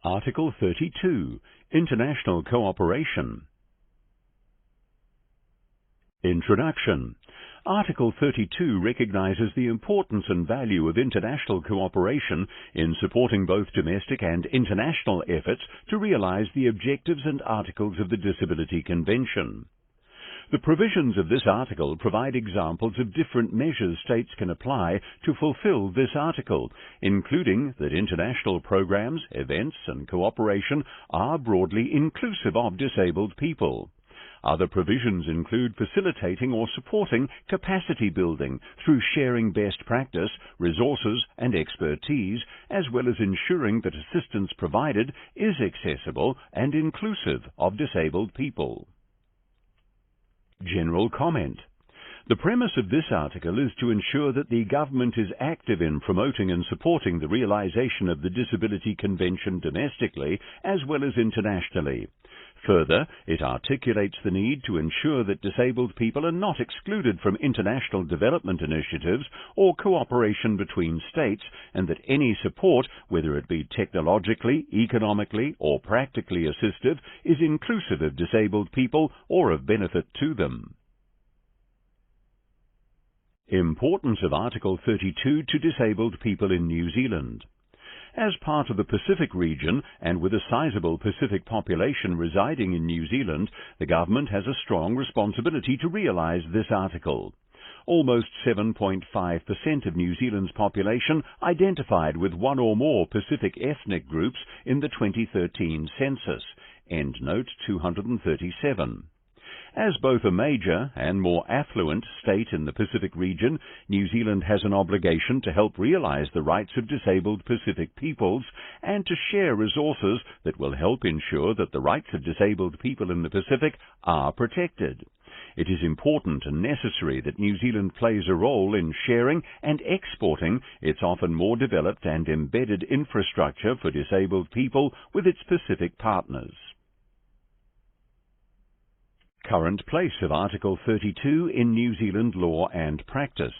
Article 32. International Cooperation. Introduction. Article 32 recognizes the importance and value of international cooperation in supporting both domestic and international efforts to realize the objectives and articles of the Disability Convention. The provisions of this article provide examples of different measures states can apply to fulfill this article, including that international programs, events, and cooperation are broadly inclusive of disabled people. Other provisions include facilitating or supporting capacity building through sharing best practice, resources, and expertise, as well as ensuring that assistance provided is accessible and inclusive of disabled people. General comment. The premise of this article is to ensure that the government is active in promoting and supporting the realization of the Disability Convention domestically as well as internationally. Further, it articulates the need to ensure that disabled people are not excluded from international development initiatives or cooperation between states, and that any support, whether it be technologically, economically, or practically assistive, is inclusive of disabled people or of benefit to them. Importance of Article 32 to disabled people in New Zealand. As part of the Pacific region, and with a sizable Pacific population residing in New Zealand, the government has a strong responsibility to realise this article. Almost 7.5% of New Zealand's population identified with one or more Pacific ethnic groups in the 2013 census. Endnote 237. As both a major and more affluent state in the Pacific region, New Zealand has an obligation to help realise the rights of disabled Pacific peoples and to share resources that will help ensure that the rights of disabled people in the Pacific are protected. It is important and necessary that New Zealand plays a role in sharing and exporting its often more developed and embedded infrastructure for disabled people with its Pacific partners. Current place of Article 32 in New Zealand law and practice.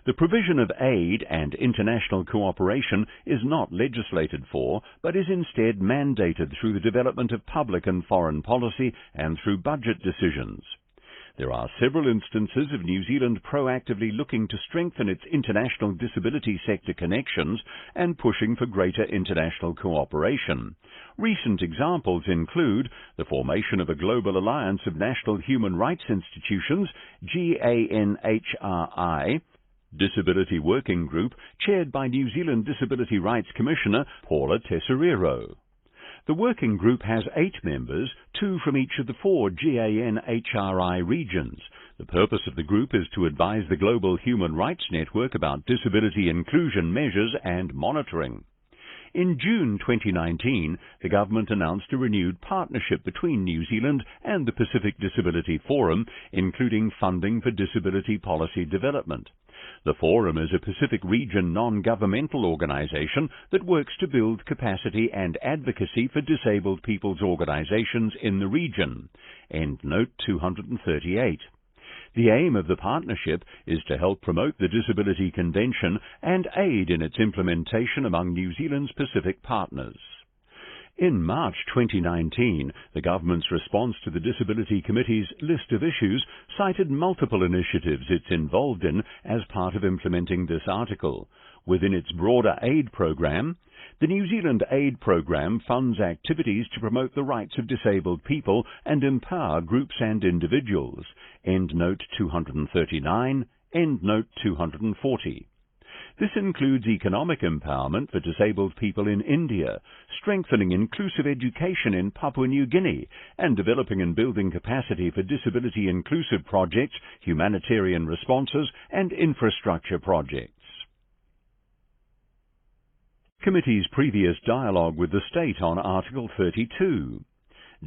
The provision of aid and international cooperation is not legislated for, but is instead mandated through the development of public and foreign policy and through budget decisions. There are several instances of New Zealand proactively looking to strengthen its international disability sector connections and pushing for greater international cooperation. Recent examples include the formation of a global alliance of national human rights institutions, GANHRI, Disability Working Group, chaired by New Zealand Disability Rights Commissioner Paula Tesoriero. The working group has 8 members, 2 from each of the 4 GANHRI regions. The purpose of the group is to advise the Global Human Rights Network about disability inclusion measures and monitoring. In June 2019, the government announced a renewed partnership between New Zealand and the Pacific Disability Forum, including funding for disability policy development. The Forum is a Pacific region non-governmental organization that works to build capacity and advocacy for disabled people's organizations in the region. Endnote 238. The aim of the partnership is to help promote the Disability Convention and aid in its implementation among New Zealand's Pacific partners. In March 2019, the government's response to the Disability Committee's list of issues cited multiple initiatives it's involved in as part of implementing this article. Within its broader aid program, the New Zealand Aid Program funds activities to promote the rights of disabled people and empower groups and individuals. Endnote 239, Endnote 240. This includes economic empowerment for disabled people in India, strengthening inclusive education in Papua New Guinea, and developing and building capacity for disability-inclusive projects, humanitarian responses, and infrastructure projects. Committee's previous dialogue with the state on Article 32.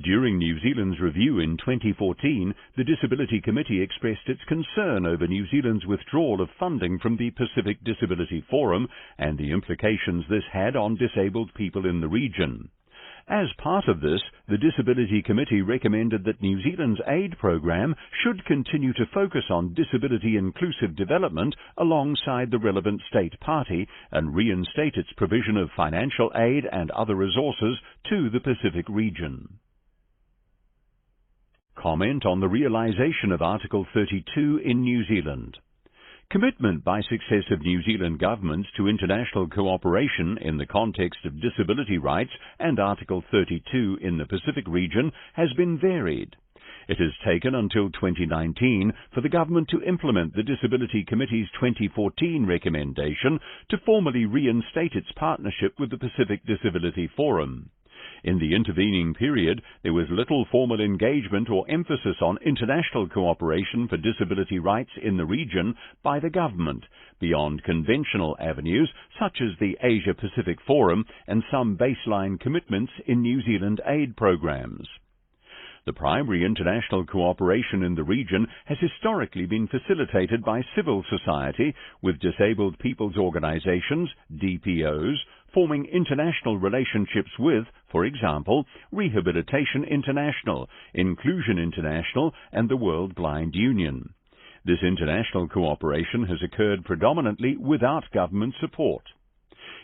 During New Zealand's review in 2014, the Disability Committee expressed its concern over New Zealand's withdrawal of funding from the Pacific Disability Forum and the implications this had on disabled people in the region. As part of this, the Disability Committee recommended that New Zealand's aid program should continue to focus on disability inclusive development alongside the relevant state party and reinstate its provision of financial aid and other resources to the Pacific region. Comment on the realisation of Article 32 in New Zealand. Commitment by successive New Zealand governments to international cooperation in the context of disability rights and Article 32 in the Pacific region has been varied. It has taken until 2019 for the government to implement the Disability Committee's 2014 recommendation to formally reinstate its partnership with the Pacific Disability Forum. In the intervening period, there was little formal engagement or emphasis on international cooperation for disability rights in the region by the government, beyond conventional avenues such as the Asia-Pacific Forum and some baseline commitments in New Zealand aid programs. The primary international cooperation in the region has historically been facilitated by civil society, with disabled people's organizations, DPOs, forming international relationships with, for example, Rehabilitation International, Inclusion International, and the World Blind Union. This international cooperation has occurred predominantly without government support.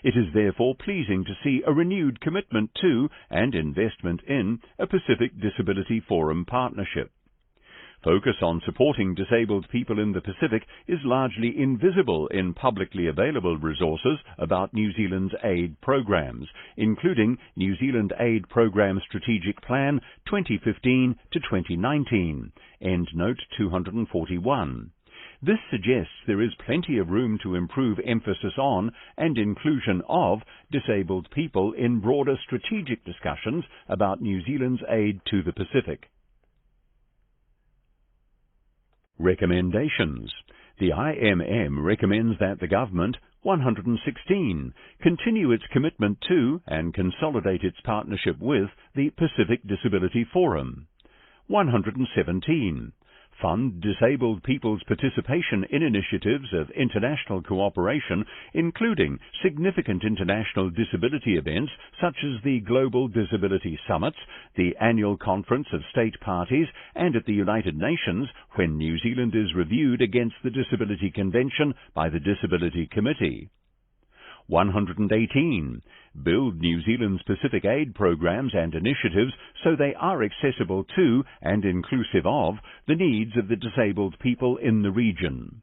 It is therefore pleasing to see a renewed commitment to and investment in a Pacific Disability Forum partnership. Focus on supporting disabled people in the Pacific is largely invisible in publicly available resources about New Zealand's aid programs, including New Zealand Aid Program Strategic Plan 2015 to 2019, Endnote 241. This suggests there is plenty of room to improve emphasis on and inclusion of disabled people in broader strategic discussions about New Zealand's aid to the Pacific. Recommendations. The IMM recommends that the Government, 116, continue its commitment to and consolidate its partnership with the Pacific Disability Forum. 117. Fund disabled people's participation in initiatives of international cooperation, including significant international disability events such as the Global Disability Summits, the annual Conference of State Parties, and at the United Nations when New Zealand is reviewed against the Disability Convention by the Disability Committee. 118. Build New Zealand's Pacific aid programs and initiatives so they are accessible to and inclusive of the needs of the disabled people in the region.